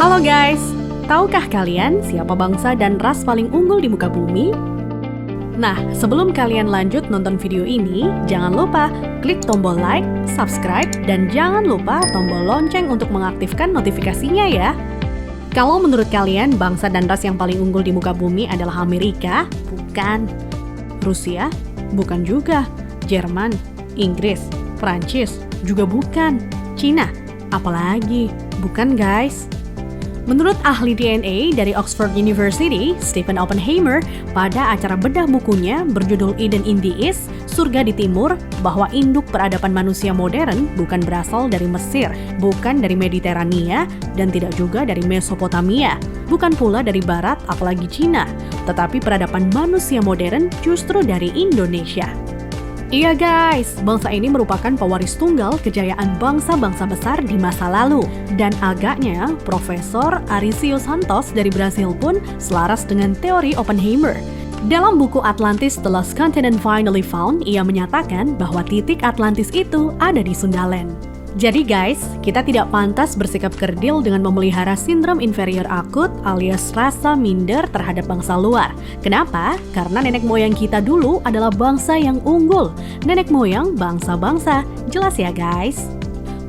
Halo guys, tahukah kalian siapa bangsa dan ras paling unggul di muka bumi? Nah, sebelum kalian lanjut nonton video ini, jangan lupa klik tombol like, subscribe, dan jangan lupa tombol lonceng untuk mengaktifkan notifikasinya ya. Kalau menurut kalian bangsa dan ras yang paling unggul di muka bumi adalah Amerika? Bukan. Rusia? Bukan juga. Jerman? Inggris? Prancis? Juga bukan. Cina? Apalagi? Bukan guys. Menurut ahli DNA dari Oxford University, Stephen Oppenheimer, pada acara bedah bukunya berjudul Eden in the East, Surga di Timur, bahwa induk peradaban manusia modern bukan berasal dari Mesir, bukan dari Mediterania, dan tidak juga dari Mesopotamia, bukan pula dari Barat apalagi Cina, tetapi peradaban manusia modern justru dari Indonesia. Iya guys, bangsa ini merupakan pewaris tunggal kejayaan bangsa-bangsa besar di masa lalu. Dan agaknya, Profesor Aricio Santos dari Brasil pun selaras dengan teori Oppenheimer. Dalam buku Atlantis The Lost Continent Finally Found, ia menyatakan bahwa titik Atlantis itu ada di Sundaland. Jadi guys, kita tidak pantas bersikap kerdil dengan memelihara sindrom inferior akut alias rasa minder terhadap bangsa luar. Kenapa? Karena nenek moyang kita dulu adalah bangsa yang unggul. Nenek moyang bangsa-bangsa. Jelas ya guys?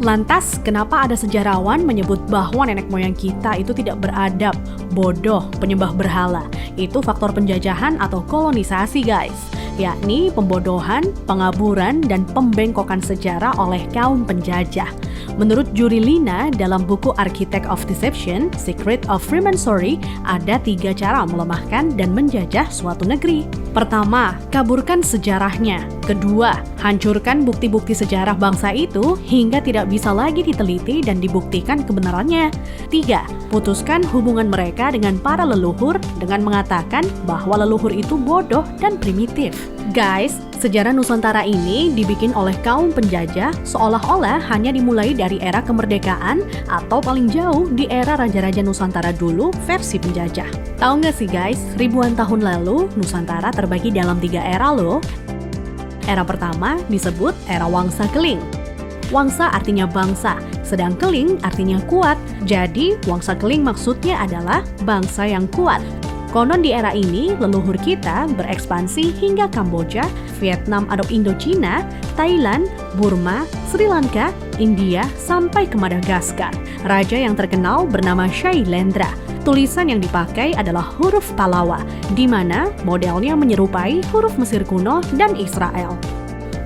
Lantas, kenapa ada sejarawan menyebut bahwa nenek moyang kita itu tidak beradab, bodoh, penyembah berhala? Itu faktor penjajahan atau kolonisasi guys, yakni pembodohan, pengaburan, dan pembengkokan sejarah oleh kaum penjajah. Menurut Juri Lina dalam buku Architect of Deception, Secret of Freemasonry, ada 3 cara melemahkan dan menjajah suatu negeri. Pertama, kaburkan sejarahnya. Kedua, hancurkan bukti-bukti sejarah bangsa itu hingga tidak bisa lagi diteliti dan dibuktikan kebenarannya. 3, putuskan hubungan mereka dengan para leluhur dengan mengatakan bahwa leluhur itu bodoh dan primitif. Guys, sejarah Nusantara ini dibikin oleh kaum penjajah seolah-olah hanya dimulai dari era kemerdekaan atau paling jauh di era Raja-Raja Nusantara dulu versi penjajah. Tahu nggak sih guys, ribuan tahun lalu Nusantara terbagi dalam 3 era loh. Era pertama disebut era Wangsa Keling. Wangsa artinya bangsa, sedang Keling artinya kuat. Jadi Wangsa Keling maksudnya adalah bangsa yang kuat. Konon di era ini, leluhur kita berekspansi hingga Kamboja, Vietnam atau Indochina, Thailand, Burma, Sri Lanka, India, sampai ke Madagaskar. Raja yang terkenal bernama Shailendra. Tulisan yang dipakai adalah huruf Talawa, di mana modelnya menyerupai huruf Mesir kuno dan Israel.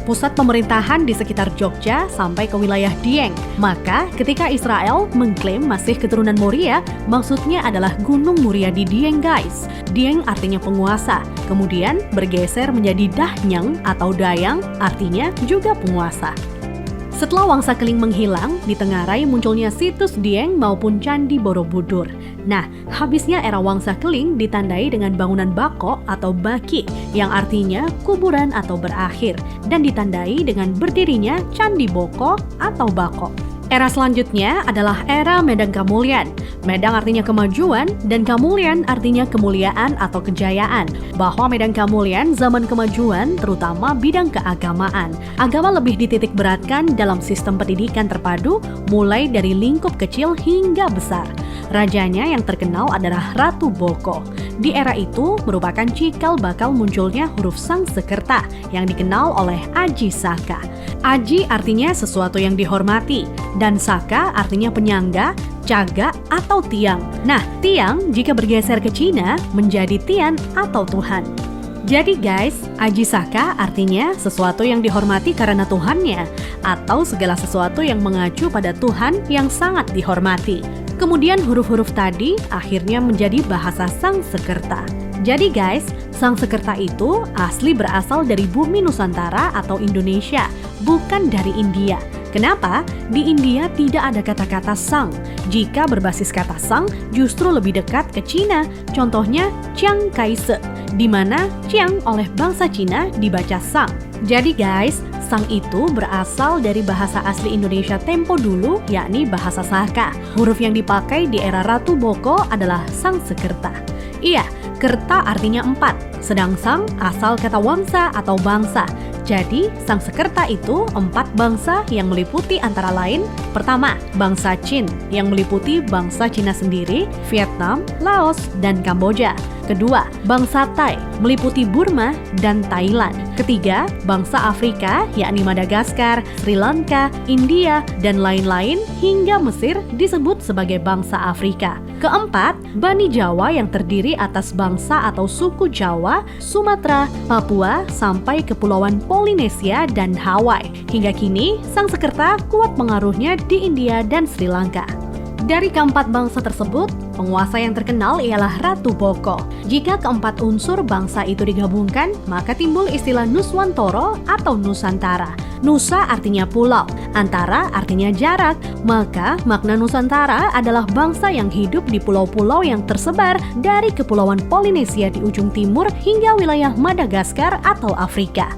Pusat pemerintahan di sekitar Jogja sampai ke wilayah Dieng. Maka ketika Israel mengklaim masih keturunan Moria, maksudnya adalah Gunung Muria di Dieng guys. Dieng artinya penguasa, kemudian bergeser menjadi Dahnyang atau Dayang, artinya juga penguasa. Setelah Wangsa Keling menghilang, di Tenggarai munculnya situs Dieng maupun Candi Borobudur. Nah, habisnya era Wangsa Keling ditandai dengan bangunan Bako atau Baki, yang artinya kuburan atau berakhir, dan ditandai dengan berdirinya Candi Boko atau Bako. Era selanjutnya adalah era Medang Kamulyan. Medang artinya kemajuan dan Kamulyan artinya kemuliaan atau kejayaan. Bahwa Medang Kamulyan zaman kemajuan terutama bidang keagamaan. Agama lebih dititik beratkan dalam sistem pendidikan terpadu mulai dari lingkup kecil hingga besar. Rajanya yang terkenal adalah Ratu Boko. Di era itu merupakan cikal bakal munculnya huruf Sangsekerta yang dikenal oleh Aji Saka. Aji artinya sesuatu yang dihormati, dan Saka artinya penyangga, caga, atau tiang. Nah, tiang jika bergeser ke Cina menjadi Tian atau Tuhan. Jadi guys, Aji Saka artinya sesuatu yang dihormati karena Tuhannya, atau segala sesuatu yang mengacu pada Tuhan yang sangat dihormati. Kemudian huruf-huruf tadi akhirnya menjadi bahasa Sangsekerta. Jadi guys, Sangsekerta itu asli berasal dari bumi Nusantara atau Indonesia, bukan dari India. Kenapa? Di India tidak ada kata-kata sang. Jika berbasis kata sang, justru lebih dekat ke Cina. Contohnya Chiang Kai-shek, di mana Chiang oleh bangsa Cina dibaca sang. Jadi guys, sang itu berasal dari bahasa asli Indonesia tempo dulu, yakni bahasa Saka. Huruf yang dipakai di era Ratu Boko adalah Sangsekerta. Iya, kerta artinya 4, sedang sang asal kata wangsa atau bangsa. Jadi, Sangsekerta itu 4 bangsa yang meliputi antara lain, pertama, bangsa Qin yang meliputi bangsa Cina sendiri, Vietnam, Laos, dan Kamboja. Kedua, bangsa Thai meliputi Burma dan Thailand. Ketiga, bangsa Afrika yakni Madagaskar, Sri Lanka, India, dan lain-lain hingga Mesir disebut sebagai bangsa Afrika. Keempat, Bani Jawa yang terdiri atas bangsa atau suku Jawa, Sumatera, Papua, sampai Kepulauan Polinesia dan Hawaii. Hingga kini, Sangsekerta kuat pengaruhnya di India dan Sri Lanka. Dari keempat bangsa tersebut, penguasa yang terkenal ialah Ratu Boko. Jika keempat unsur bangsa itu digabungkan, maka timbul istilah Nuswantara atau Nusantara. Nusa artinya pulau, antara artinya jarak, maka makna Nusantara adalah bangsa yang hidup di pulau-pulau yang tersebar dari Kepulauan Polinesia di ujung timur hingga wilayah Madagaskar atau Afrika.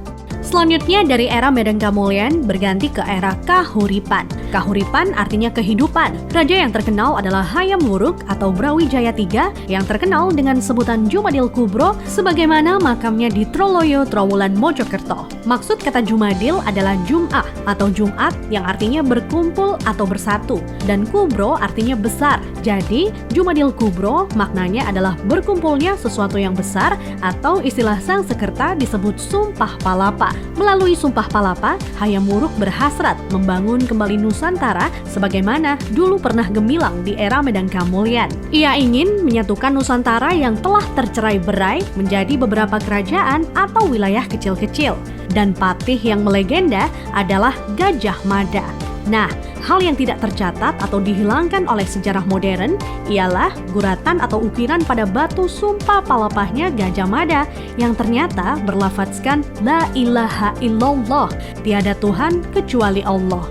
Selanjutnya dari era Medan Kamulyan berganti ke era Kahuripan. Kahuripan artinya kehidupan. Raja yang terkenal adalah Hayam Wuruk atau Brawijaya III yang terkenal dengan sebutan Jumadil Kubro sebagaimana makamnya di Troloyo, Trowulan, Mojokerto. Maksud kata Jumadil adalah Jum'ah atau Jumat yang artinya berkumpul atau bersatu dan Kubro artinya besar. Jadi Jumadil Kubro maknanya adalah berkumpulnya sesuatu yang besar atau istilah Sangsekerta disebut Sumpah Palapa. Melalui Sumpah Palapa, Hayam Wuruk berhasrat membangun kembali Nusantara sebagaimana dulu pernah gemilang di era Medan Kamulyan. Ia ingin menyatukan Nusantara yang telah tercerai-berai menjadi beberapa kerajaan atau wilayah kecil-kecil. Dan patih yang melegenda adalah Gajah Mada. Nah, hal yang tidak tercatat atau dihilangkan oleh sejarah modern ialah guratan atau ukiran pada batu sumpah palapahnya Gajah Mada yang ternyata berlafadzkan La ilaha illallah, tiada Tuhan kecuali Allah.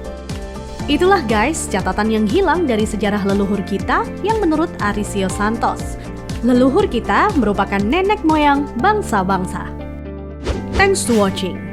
Itulah guys catatan yang hilang dari sejarah leluhur kita yang menurut Arisio Santos. Leluhur kita merupakan nenek moyang bangsa-bangsa. Thanks to watching.